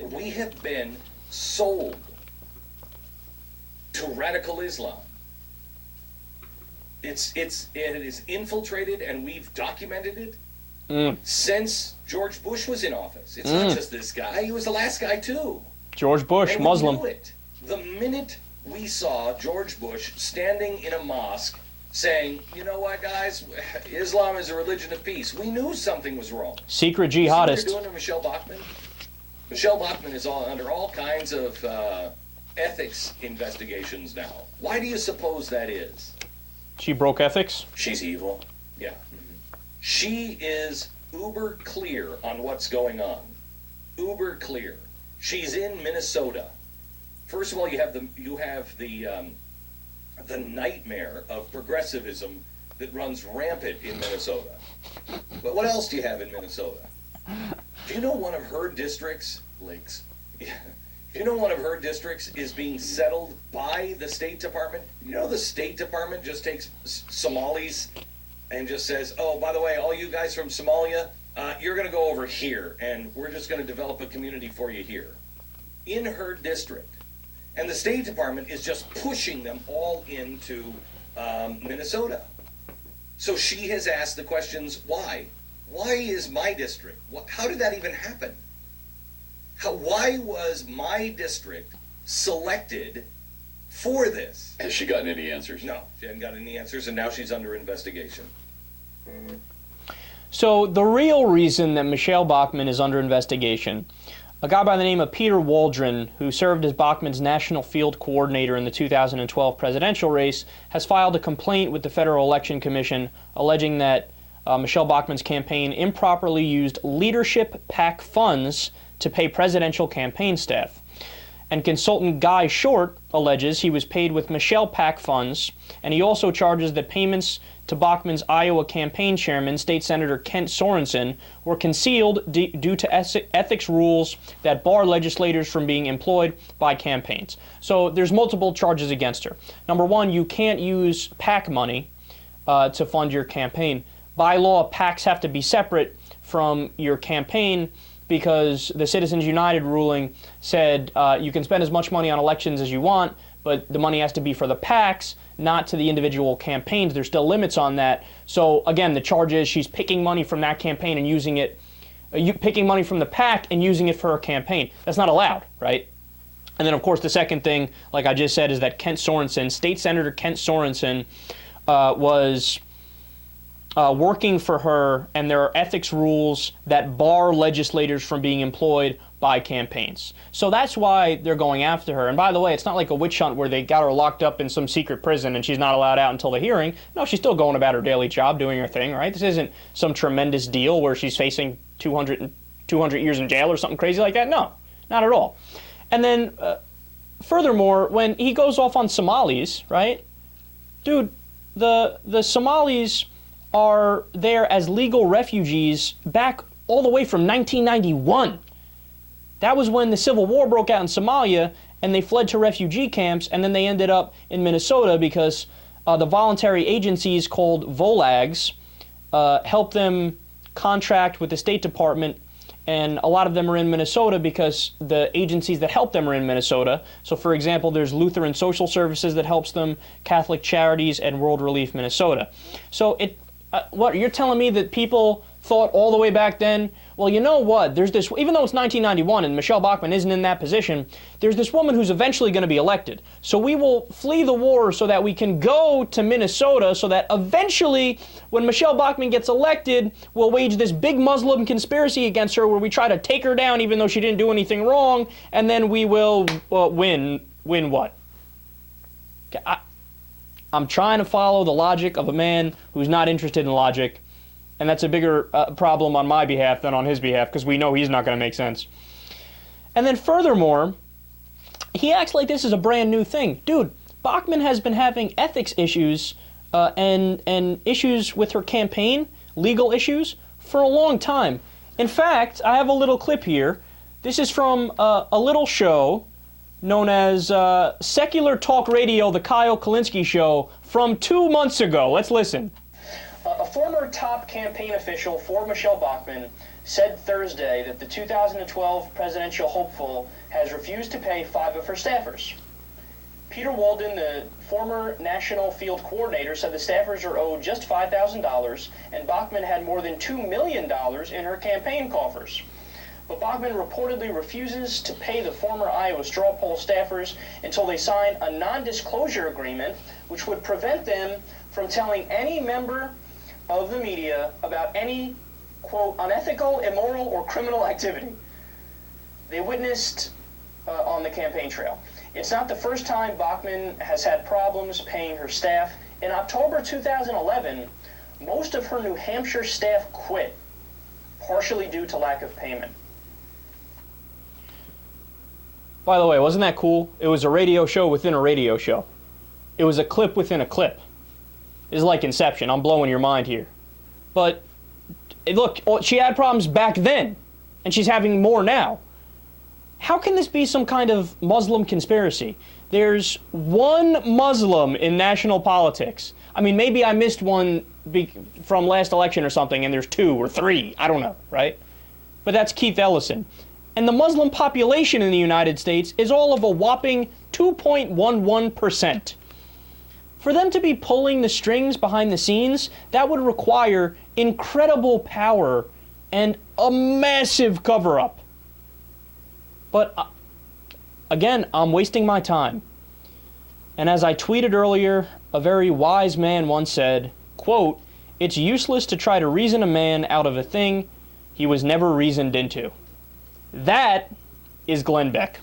We have been sold to radical Islam. It is infiltrated, and we've documented it since George Bush was in office. It's not just this guy; he was the last guy too. George Bush, and Muslim. we knew it. The minute we saw George Bush standing in a mosque saying, "You know what, guys? Islam is a religion of peace," we knew something was wrong. Secret jihadist. See what they're doing to Michelle Bachmann? Michelle Bachmann is under all kinds of ethics investigations now. Why do you suppose that is? She broke ethics? She's evil. Yeah. Mm-hmm. She is uber clear on what's going on. Uber clear. She's in Minnesota. First of all, you have the nightmare of progressivism that runs rampant in Minnesota. But what else do you have in Minnesota? Do you know one of her districts, Lakes? Do you know one of her districts is being settled by the State Department? You know the State Department just takes Somalis and just says, "Oh, by the way, all you guys from Somalia, you're going to go over here, and we're just going to develop a community for you here." In her district. And the State Department is just pushing them all into Minnesota. So she has asked the questions, why? Why is my district? How did that even happen? Why was my district selected for this? Has she gotten any answers? No, she hasn't gotten any answers, and now she's under investigation. So the real reason that Michelle Bachmann is under investigation, a guy by the name of Peter Waldron, who served as Bachmann's national field coordinator in the 2012 presidential race, has filed a complaint with the Federal Election Commission alleging that Michelle Bachmann's campaign improperly used leadership PAC funds to pay presidential campaign staff. And consultant Guy Short alleges he was paid with Michelle PAC funds, and he also charges that payments to Bachmann's Iowa campaign chairman, State Senator Kent Sorensen, were concealed due to ethics rules that bar legislators from being employed by campaigns. So there's multiple charges against her. Number one, you can't use PAC money to fund your campaign. By law, PACs have to be separate from your campaign because the Citizens United ruling said you can spend as much money on elections as you want, but the money has to be for the PACs, not to the individual campaigns. There's still limits on that. So again, the charge is she's picking money from that campaign and using it, picking money from the PAC and using it for her campaign. That's not allowed, right? And then of course the second thing, like I just said, is that Kent Sorensen, State Senator Kent Sorensen, was working for her, and there are ethics rules that bar legislators from being employed by campaigns. So that's why they're going after her. And by the way, it's not like a witch hunt where they got her locked up in some secret prison and she's not allowed out until the hearing. No, she's still going about her daily job, doing her thing, right? This isn't some tremendous deal where she's facing 200 years in jail or something crazy like that. No, not at all. And then, furthermore, when he goes off on Somalis, right? Dude, the Somalis are there as legal refugees back all the way from 1991. That was when the civil war broke out in Somalia and they fled to refugee camps, and then they ended up in Minnesota because the voluntary agencies called VOLAGs helped them contract with the State Department, and a lot of them are in Minnesota because the agencies that help them are in Minnesota. So for example, there's Lutheran Social Services that helps them, Catholic Charities, and World Relief Minnesota. So what, you're telling me that people thought all the way back then, well, you know what, there's this, even though it's 1991 and Michelle Bachmann isn't in that position, there's this woman who's eventually going to be elected. So we will flee the war so that we can go to Minnesota so that eventually, when Michelle Bachmann gets elected, we'll wage this big Muslim conspiracy against her where we try to take her down even though she didn't do anything wrong, and then we will win. Win what? I'm trying to follow the logic of a man who's not interested in logic, and that's a bigger problem on my behalf than on his behalf because we know he's not going to make sense. And then furthermore, he acts like this is a brand new thing. Dude, Bachmann has been having ethics issues and issues with her campaign, legal issues, for a long time. In fact, I have a little clip here. This is from a little show known as Secular Talk Radio, the Kyle Kulinski Show, from 2 months ago. Let's listen. A former top campaign official for Michelle Bachmann said Thursday that the 2012 presidential hopeful has refused to pay 5 of her staffers. Peter Walden, the former national field coordinator, said the staffers are owed just $5,000, and Bachmann had more than $2 million in her campaign coffers. But Bachmann reportedly refuses to pay the former Iowa straw poll staffers until they sign a non-disclosure agreement, which would prevent them from telling any member of the media about any, quote, unethical, immoral, or criminal activity they witnessed on the campaign trail. It's not the first time Bachmann has had problems paying her staff. In October 2011, most of her New Hampshire staff quit, partially due to lack of payment. By the way, wasn't that cool? It was a radio show within a radio show. It was a clip within a clip. It's like Inception. I'm blowing your mind here. But look, she had problems back then, and she's having more now. How can this be some kind of Muslim conspiracy? There's one Muslim in national politics. I mean, maybe I missed one from last election or something, and there's 2 or 3. I don't know, right? But that's Keith Ellison. And the Muslim population in the United States is all of a whopping 2.11%. For them to be pulling the strings behind the scenes, that would require incredible power and a massive cover-up. But again, I'm wasting my time. And as I tweeted earlier, a very wise man once said, quote, "It's useless to try to reason a man out of a thing he was never reasoned into." That is Glenn Beck.